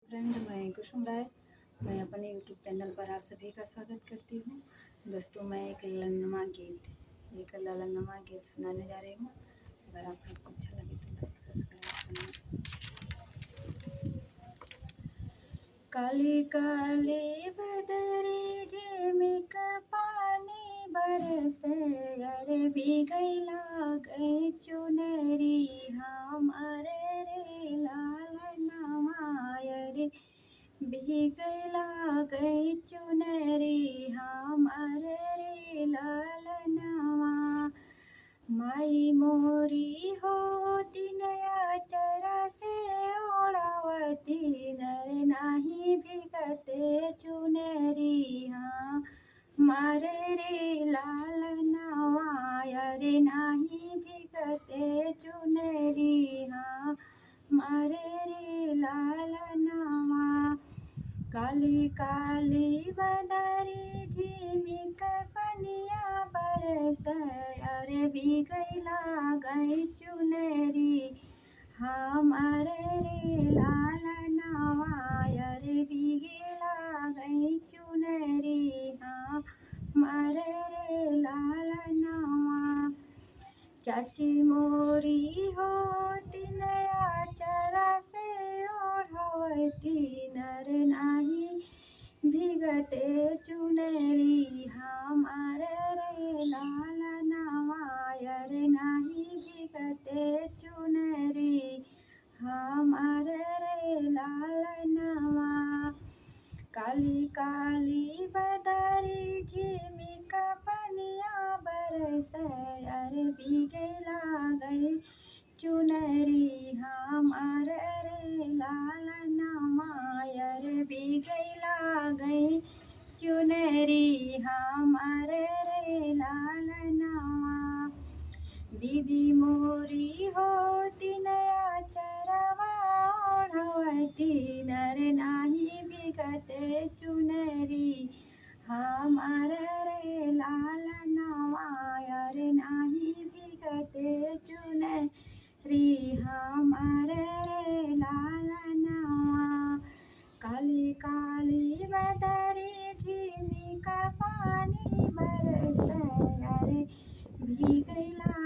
Friend, मैं कुसुम राय। मैं अपने यूट्यूब चैनल पर आप सभी का स्वागत करती हूँ। दोस्तों, मैं एक ललनुमा गीत सुनाने जा रही हूँ। अगर आपको अच्छा लगे तो लाइक सब्सक्राइब करना। काली काली बदरी झिमिक पानी बरसे, अरे भीगैला गई चुनरी हमारे रे लालनमा, रे भीगैला गई चुनरी हमारे रे लालनमा। माई मोरी होती नया चरा से ओढ़ावती, नर नाही भीगते चुनरी हाँ मारे रे लालनवा, रे नाही भीगते चुनरी हाँ मारे रे लालनवा। काली काली बदरी झिमिक पनिया बरस, अरे भीगैला गई चुनरी हमारे रे लालनवा, रे भीगैला गई चुनरी हमारे रे लालनवा। चाची मोरी होती नया चरा से ओढ़ावती, नर नाही भीगते चुनरी हमारे रे लालनवा, रे नाही भीगते चुनरी हमारे रे लालनवा। काली काली बदरी झिमिक पनिया बरस, अरे भीगैला गई चुनरी हमारे रे लालनमा, रे भीगैला गई चुनरी हमारे रे लालनवा। दीदी मोरी होती नया चरवा ओढ़ावती, नर नाही भीगते चुनरी हमारे रे लालनवा, रे नाही भीगते चुनरी हमारे रे लालनवा। काली काली बदरी झिमिक पानी बरस, अरे भीगैला